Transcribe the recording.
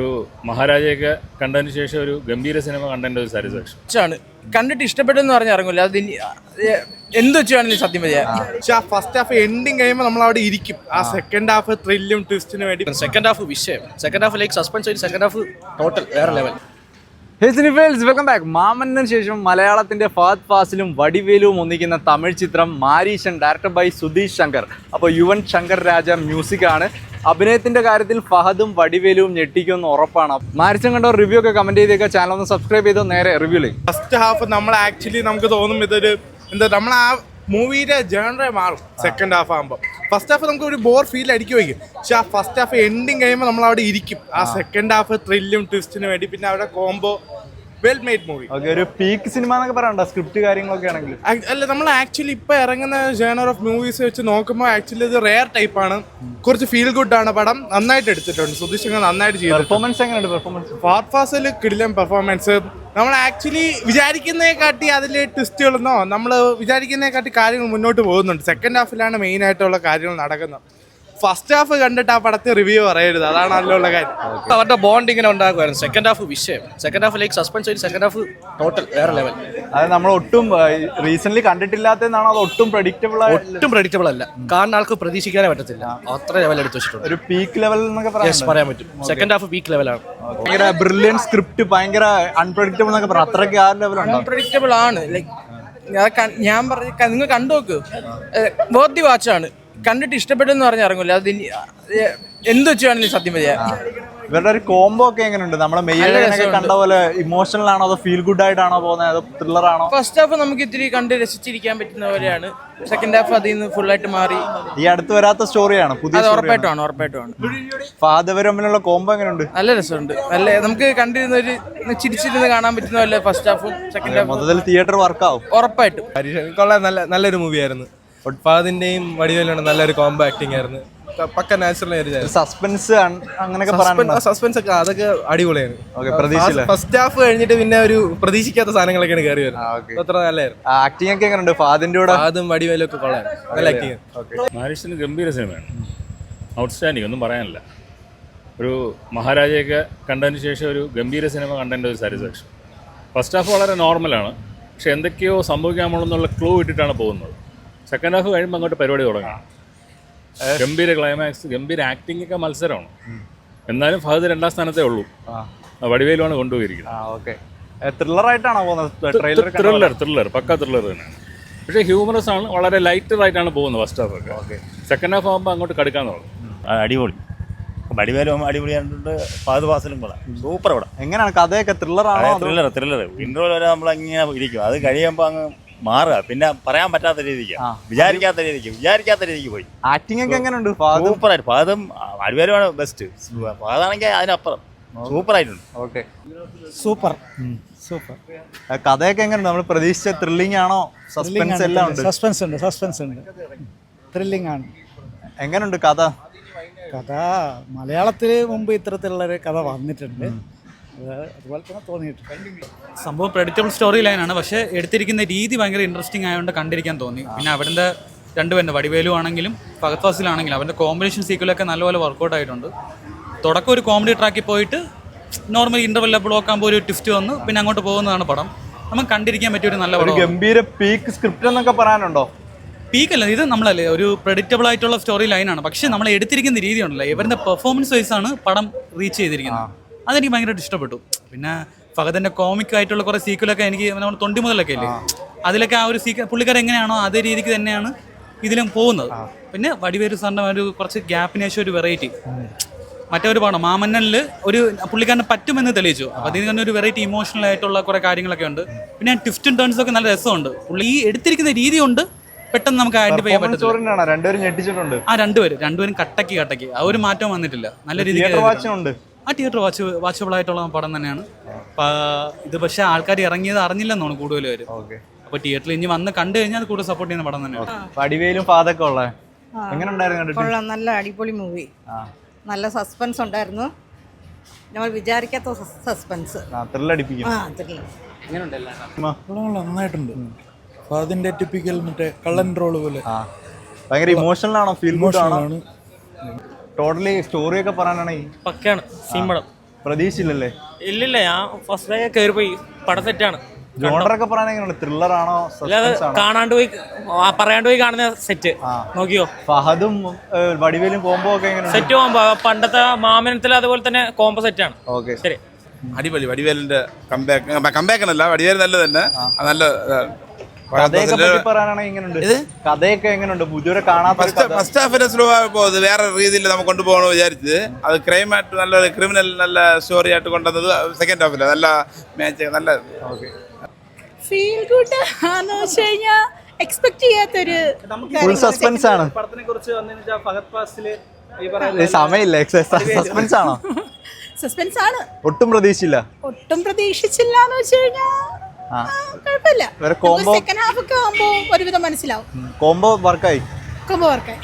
ഒരു മഹാരാജയൊക്കെ കണ്ടതിന് ശേഷം ഒരു ഗംഭീര സിനിമ കണ്ടതിൻ്റെ ഒരു സാറ്റിസ്ഫാക്ഷൻ കണ്ടിട്ട് ഇഷ്ടപ്പെട്ടെന്ന് പറഞ്ഞ ഇറങ്ങില്ല അത് എന്ത് വെച്ചാണെങ്കിലും സത്യം മതിയാ. പക്ഷെ ആ ഫസ്റ്റ് ഹാഫ് എൻഡിങ് കഴിയുമ്പോൾ നമ്മൾ അവിടെ ഇരിക്കും. ആ സെക്കൻഡ് ഹാഫ് ത്രില്ലും ട്വിസ്റ്റിന് വേണ്ടി. സെക്കൻഡ് ഹാഫ് വിഷയം, second half like suspense, second half total വേറെ ലെവൽ. Welcome back. മാമന്നന് ശേഷം മലയാളത്തിന്റെ ഫഹദ് ഫാസിലും വടിവേലും ഒന്നിക്കുന്ന തമിഴ് ചിത്രം മാരീശൻ, ഡയറക്ടർ ബൈ സുധീഷ് ശങ്കർ. അപ്പോൾ യുവൻ ശങ്കർ രാജ മ്യൂസിക് ആണ്. അഭിനയത്തിന്റെ കാര്യത്തിൽ ഫഹദും വടിവേലും ഞെട്ടിക്കുമെന്ന് ഉറപ്പാണ്. മാരീശൻ കണ്ട റിവ്യൂ ഒക്കെ കമന്റ് ചെയ്തേക്കുക. ചാനൽ ഒന്ന് സബ്സ്ക്രൈബ് ചെയ്തോ. നേരെ റിവ്യൂലേക്ക്. ഫസ്റ്റ് ഹാഫ് നമ്മൾ ആക്ച്വലി നമുക്ക് തോന്നും ഇതൊരു നമ്മൾ ആ മൂവിയുടെ ജേണറെ മാറും സെക്കൻഡ് ഹാഫ് ആകുമ്പോൾ. ഫസ്റ്റ് ഹാഫ് നമുക്ക് ഒരു ബോർ ഫീൽ അടിക്കുമായിരിക്കും. പക്ഷെ ആ ഫസ്റ്റ് ഹാഫ് എൻഡിങ് കഴിയുമ്പോൾ നമ്മൾ അവിടെ ഇരിക്കും. ആ സെക്കൻഡ് ഹാഫ് ത്രില്ലും ട്വിസ്റ്റിന് വേണ്ടി. പിന്നെ അവിടെ കോംബോ വെൽ മെയ്ഡ് മൂവി. ഒരു പീക്ക് സിനിമ എന്നൊക്കെ പറയണ്ട, സ്ക്രിപ്റ്റ് കാര്യങ്ങളൊക്കെ ആണെങ്കിൽ. അല്ല, നമ്മൾ ആക്ച്വലി ഇപ്പൊ ഇറങ്ങുന്ന ജേണർ ഓഫ് മൂവീസ് വെച്ച് നോക്കുമ്പോൾ ആക്ച്വലി ഇത് റെയർ ടൈപ്പ് ആണ്. കുറച്ച് ഫീൽ ഗുഡ് ആണ്. പടം നന്നായിട്ട് എടുത്തിട്ടുണ്ട്. സുധീഷ് ശങ്കർ നന്നായിട്ട് ചെയ്തു. പെർഫോമൻസ് എങ്ങനെയുണ്ട്? പെർഫോമൻസ് ഫഹദ് ഫാസിൽ കിടിലൻ പെർഫോമൻസ്. നമ്മൾ ആക്ച്വലി വിചാരിക്കുന്നതിനെക്കാട്ടി അതിൽ ട്വിസ്റ്റുകളെന്നോ നമ്മൾ വിചാരിക്കുന്നതിനെക്കാട്ടി കാര്യങ്ങൾ മുന്നോട്ട് പോകുന്നുണ്ട്. സെക്കൻഡ് ഹാഫിലാണ് മെയിൻ ആയിട്ടുള്ള കാര്യങ്ങൾ നടക്കുന്നത്. ഫസ്റ്റ് ഹാഫ് കണ്ടിട്ട് ആ പടത്തെ റിവ്യൂ പറയരുത്, അതാണ് നല്ലുള്ള കാര്യം. അവരുടെ ബോണ്ട് ഇങ്ങനെ ഉണ്ടാകുമായിരുന്നു. സെക്കൻഡ് ഹാഫ് വിഷയം, second half like suspense, second half total വേറെ ലെവൽ. അത് നമ്മൾ ഒട്ടും റീസെന്റ് കണ്ടിട്ടില്ലാത്തതാണോ അതോ ഒട്ടും പ്രഡിക്റ്റബിൾ? ഒട്ടും പ്രഡിക്റ്റബിൾ അല്ല. കാണുന്ന ആൾക്ക് പ്രതീക്ഷിക്കാനേ പറ്റത്തില്ല. അത്ര ലെവൽ എടുത്ത് വെച്ചിട്ടുണ്ട്. ഒരു പീക്ക് ലെവൽ എന്നൊക്കെ പറയാൻ പറ്റും. സെക്കൻഡ് ഹാഫ് പീക്ക് ലെവലാണ്. ഭയങ്കര ബ്രില്യൻ സ്ക്രിപ്റ്റ്, ഭയങ്കര അൺപ്രഡിക്റ്റബിൾ എന്നൊക്കെ പറയാം. അത്രയ്ക്ക് ആ ലെവലുണ്ട്. അൺപ്രഡിക്റ്റബിൾ ആണ്. ലൈക്ക് ഞാൻ പറഞ്ഞ നിങ്ങൾ കണ്ടു നോക്ക്, വർത്തി വാച്ചാണ്. കണ്ടിട്ട് ഇഷ്ടപ്പെട്ടെന്ന് പറഞ്ഞ ഇറങ്ങില്ല അത് എന്ത് വെച്ചാണെങ്കിലും സത്യം മതിയാ. ഇവരുടെ ഒരു കോംബോ ഒക്കെ എങ്ങനെയുണ്ട്? നമ്മളെ മെയിലൊക്കെ കണ്ട പോലെ ഇമോഷണൽ ആണോ അതോ ഫീൽ ഗുഡ് ആയിട്ടാണോ പോകുന്നത്, അതോ ത്രില്ലർ ആണോ? ഫസ്റ്റ് ഹാഫ് നമുക്ക് ഇത്തിരി കണ്ട് രസിച്ചിരിക്കാൻ പറ്റുന്ന പോലെയാണ്. സെക്കൻഡ് ഹാഫ് അതിൽ നിന്ന് ഫുൾ ആയിട്ട് മാറി. ഈ അടുത്ത് വരാത്ത സ്റ്റോറിയാണ്, പുതിയ. ഉറപ്പായിട്ടുമാണ്. ഫാദർ തമ്മിലുള്ള കോംബോ എങ്ങനെയുണ്ട്? നല്ല രസമുണ്ട്. നല്ല നമുക്ക് കണ്ടിരുന്ന ഒരു ചിരിച്ചിരുന്ന് കാണാൻ പറ്റുന്ന പോലെ ഫസ്റ്റ് ഹാഫും സെക്കൻഡ് ഹാഫും. മൊത്തത്തിൽ തിയേറ്റർ വർക്കാവും ഉറപ്പായിട്ടും. കൊള്ളാം. നല്ലൊരു മൂവിയായിരുന്നു. ഫഹദിന്റെയും വടിവേലും നല്ലൊരു കോംബോ ആക്ടിങ് ആയിരുന്നു. പക്ക നാച്ചുറൽ ആയിരുന്നു. സസ്പെൻസ് അങ്ങനെയൊക്കെ പറയാൻ സസ്പെൻസ് ഒക്കെ അതൊക്കെ അടിപൊളിയാണ്. പ്രതീക്ഷയില്ല. ഫസ്റ്റ് ഹാഫ് കഴിഞ്ഞിട്ട് പിന്നെ ഒരു പ്രതീക്ഷിക്കാത്ത സാധനങ്ങളൊക്കെയാണ് കയറി വരുന്നത്. അത്ര നല്ലായിരുന്നു. ആക്ടിങ് ഒക്കെ എങ്ങനെയുണ്ട്? ഫഹദിന്റെ കൂടെ ഫഹദും വടിവേലും ഒക്കെ കൊള്ളാം. നല്ല ആക്ടിങ്. മാരീശന് ഗംഭീര സിനിമയാണ്. ഔട്ട്സ്റ്റാൻഡിങ്, ഒന്നും പറയാനില്ല. ഒരു മഹാരാജയൊക്കെ കണ്ടതിന് ശേഷം ഒരു ഗംഭീര സിനിമ കണ്ടതിൻ്റെ ഒരു സാറ്റിസ്ഫാക്ഷൻ. ഫസ്റ്റ് ഹാഫ് വളരെ നോർമലാണ്. പക്ഷെ എന്തൊക്കെയോ സംഭവിക്കാൻ പോകണമെന്നുള്ള ക്ലൂ ഇട്ടിട്ടാണ് പോകുന്നത്. സെക്കൻഡ് ഹാഫ് കഴിയുമ്പോൾ അങ്ങോട്ട് പരിപാടി തുടങ്ങണം. ഗംഭീര ക്ലൈമാക്സ്, ഗംഭീര ആക്ടിംഗ് ഒക്കെ മത്സരമാണ്. എന്നാലും ഫഹദ് 2ാം സ്ഥാനത്തേ ഉള്ളൂ. വടിവേലുമാണ് കൊണ്ടുപോയിരിക്കുന്നത്. ത്രില്ലർ ആയിട്ടാണോ പോകുന്നത്? ത്രില്ലർ പക്ക ത്രില്ലർ തന്നെയാണ്. പക്ഷേ ഹ്യൂമറസ് ആണ്. വളരെ ലൈറ്റർ ആയിട്ടാണ് പോകുന്നത് ഫസ്റ്റ് ഹാഫ് ഒക്കെ. സെക്കൻഡ് ഹാഫ് ആകുമ്പോൾ അങ്ങോട്ട് കടുക്കാന്ന് പറഞ്ഞു. അടിപൊളി. വടിവേലും അടിപൊളിയായിട്ടുണ്ട്. ഫഹദ് ഫാസിലും കൊള്ളാം. സൂപ്പർ പടം. എങ്ങനെയാണ് കഥയൊക്കെ? ത്രില്ലർ ആണോ? ത്രില്ലർ. ഇൻട്രോയിൽ വരെ നമ്മളിങ്ങനെ ഇരിക്കും. അത് കഴിയുമ്പോൾ അങ്ങ് മാറുക. പിന്നെ പറയാൻ പറ്റാത്ത രീതിക്ക്, വിചാരിക്കാത്ത രീതിക്ക് പോയി. ആക്ടിംഗ് ഒക്കെ എങ്ങനെയുണ്ട്? സൂപ്പറായിട്ട്. ഫഹദും വടിവേലുമാണ് ബെസ്റ്റ്. ഫഹദാണെങ്കിൽ അതിനപ്പുറം സൂപ്പറായിട്ടുണ്ട്. Okay, super. കഥയൊക്കെ എങ്ങനെയുണ്ട്? നമ്മൾ പ്രതീക്ഷിച്ച ത്രില്ലിംഗ് ആണോ? സസ്പെൻസ് എല്ലാം ഉണ്ട്. സസ്പെൻസ് ഉണ്ട്. ത്രില്ലിംഗ് ആണ്. എങ്ങനെയുണ്ട് കഥ? മലയാളത്തിൽ മുമ്പ് ഇത്തരത്തിലുള്ളൊരു കഥ വന്നിട്ടുണ്ട്. അതുപോലെ തന്നെ തോന്നിയിട്ടുണ്ട്. സംഭവം പ്രെഡിക്റ്റബിൾ സ്റ്റോറി ലൈനാണ്. പക്ഷേ എടുത്തിരിക്കുന്ന രീതി ഭയങ്കര ഇൻട്രസ്റ്റിംഗ് ആയതുകൊണ്ട് കണ്ടിരിക്കാൻ തോന്നി. പിന്നെ അവിടുത്തെ രണ്ടുപേരുടെ വടിവേലു ആണെങ്കിലും ഫഹദ് ഫാസിലാണെങ്കിലും അവരുടെ കോമ്പിനേഷൻ സീക്വലൊക്കെ നല്ലപോലെ വർക്കൗട്ട് ആയിട്ടുണ്ട്. തുടക്കം ഒരു കോമഡി ട്രാക്കിൽ പോയിട്ട് നോർമൽ ഇൻ്റർവെല്ല ബ്ലോക്ക് ആകുമ്പോൾ ഒരു ട്വിസ്റ്റ് വന്ന് പിന്നെ അങ്ങോട്ട് പോകുന്നതാണ് പടം. നമുക്ക് കണ്ടിരിക്കാൻ പറ്റിയ ഒരു നല്ല പടം. ഗംഭീര പീക്ക് സ്ക്രിപ്റ്റ് എന്നൊക്കെ പറയാനുണ്ടോ? പീക്കല്ല, ഇത് നമ്മളല്ലേ ഒരു പ്രെഡിക്റ്റബിൾ ആയിട്ടുള്ള സ്റ്റോറി ലൈനാണ്. പക്ഷേ നമ്മൾ എടുത്തിരിക്കുന്ന രീതി ഉണ്ടല്ലോ, ഇവരുടെ പെർഫോമൻസ് വൈസാണ് പടം റീച്ച് ചെയ്തിരിക്കുന്നത്. അതെനിക്ക് ഭയങ്കരമായിട്ട് ഇഷ്ടപ്പെട്ടു. പിന്നെ ഫഹദിന്റെ കോമിക് ആയിട്ടുള്ള കുറേ സീക്വലൊക്കെ എനിക്ക് നമ്മൾ തൊണ്ടി മുതലൊക്കെ ഇല്ലേ, അതിലൊക്കെ ആ ഒരു പുള്ളിക്കാരൻ എങ്ങനെയാണോ അതേ രീതിക്ക് തന്നെയാണ് ഇതിലും പോകുന്നത്. പിന്നെ വടിവേലു സാറിൻ്റെ ഒരു കുറച്ച് ഗ്യാപ്പിന് ശേഷം ഒരു വെറൈറ്റി. മറ്റൊരു പടം മാമന്നനിൽ ഒരു പുള്ളിക്കാരനെ പറ്റുമെന്ന് തെളിയിച്ചു. അപ്പോൾ അതിന് തന്നെ ഒരു വെറൈറ്റി ഇമോഷണൽ ആയിട്ടുള്ള കുറേ കാര്യങ്ങളൊക്കെ ഉണ്ട്. പിന്നെ ട്വിസ്റ്റ് ആൻഡ് ടേൺസ് ഒക്കെ നല്ല രസമുണ്ട്. പുള്ളി ഈ എടുത്തിരിക്കുന്ന രീതി കൊണ്ട് പെട്ടെന്ന് നമുക്ക് ഐഡന്റിഫൈ ചെയ്യാൻ പറ്റും. രണ്ടുപേരും ഞെട്ടിച്ചിട്ടുണ്ട്. രണ്ടുപേരും കട്ടക്കി ആ ഒരു മാറ്റം വന്നിട്ടില്ല. നല്ല രീതിക്ക് തിയേറ്റർ വാച്ചബിൾ ആയിട്ടുള്ള പടം തന്നെയാണ്. ഇത് പക്ഷേ ആൾക്കാർ ഇറങ്ങിയത് അറിഞ്ഞില്ലെന്നാണ് കൂടുതൽ പേര്. അപ്പോൾ തിയേറ്ററിൽ ഇനി വന്ന് കണ്ടു കഴിഞ്ഞാൽ കൂടുതൽ സപ്പോർട്ട് ചെയ്യുന്ന പടം തന്നെയാണ്. വടിവേലും ഫഹദൊക്കെ ഉള്ള എങ്ങനെ ഉണ്ടായിരുന്നു? നല്ല അടിപൊളി മൂവി. നല്ല സസ്പെൻസ് ഉണ്ടായിരുന്നു. നമ്മൾ വിചാരിക്കാത്ത സസ്പെൻസ്. നന്നായിട്ടുണ്ട്. ഫഹദിന്റെ ടിപ്പിക്കൽ മറ്റേ കള്ളൻ റോള് പോലെ ഭയങ്കര ഇമോഷണൽ ആണോ? ഫീൽ ഗുഡ് ആണോ? ടോട്ടലി സ്റ്റോറി ഒക്കെ പറയാനാണെങ്കിൽ പക്കയാണ്. സീൻ പടം പ്രതീക്ഷയില്ലല്ലേ? ഇല്ലില്ല, ഞാൻ ഫസ്റ്റ് ഡേ കയറി പോയി. പടം സെറ്റാണ്. ജോണറൊക്കെ പറയാൻ എങ്ങനെയുണ്ട്? ത്രില്ലർ ആണോ, സസ്പെൻസ് ആണോ? കാണാണ്ട് പോയി പറയാണ്ട് പോയി കാണുന്ന സെറ്റ് നോക്കിയോ. ഫഹദും വടിവേലും കോംബോ ഒക്കെ എങ്ങനെയുണ്ട്? സെറ്റ് കോമ്പോ പണ്ടത്തെ മാമനത്തിൽ അതുപോലെ തന്നെ കോമ്പോ സെറ്റാണ്. ഓക്കെ, ശരി. അടിപൊളി. വടിവേലിന്റെ കമ്പാക്ക് എന്നല്ല, വടിവേൽ നല്ല തന്നെ നല്ല. കഥയൊക്കെ പറ്റി പറയാനാണെങ്കിൽ എങ്ങനെയുണ്ട്? കഥയൊക്കെ എങ്ങനെയുണ്ട്? ഇതുവരെ കാണാത്ത ഫസ്റ്റ് ഹാഫിനെ സ്ലോ പോകുന്നത് വേറെ രീതിയിൽ നമുക്ക് കൊണ്ടുപോകണമെന്ന് വിചാരിച്ചത്. അത് ക്രൈമായിട്ട് നല്ലൊരു ക്രിമിനൽ നല്ല സ്റ്റോറി ആയിട്ട് കൊണ്ടുവന്നത് സെക്കൻഡ് ഹാഫിൽ നല്ല മാച്ച് നല്ല. ഫീൽ ഗുഡ് ആണെന്ന് വെച്ച് കഴിഞ്ഞാൽ എക്സ്പെക്ട് ചെയ്യാത്തൊരു ഫുൾ സസ്പെൻസ് ആണ്. പടത്തിനെ കുറിച്ച് ഫഹദ് ഫാസില് സമയമില്ല, സസ്പെൻസ് ആണോ? സസ്പെൻസ് ആണ്. ഒട്ടും പ്രതീക്ഷയില്ല. ഒട്ടും പ്രതീക്ഷിച്ചില്ല എന്ന് വെച്ച് കഴിഞ്ഞാൽ കുഴപ്പമില്ല. വേറെ കോംബോ സെക്കൻഡ് ഹാഫ് ഒക്കെ ആകുമ്പോൾ ഒരുവിധം മനസ്സിലാവും. കോംബോ വർക്കായി. കോംബോ വർക്കായി.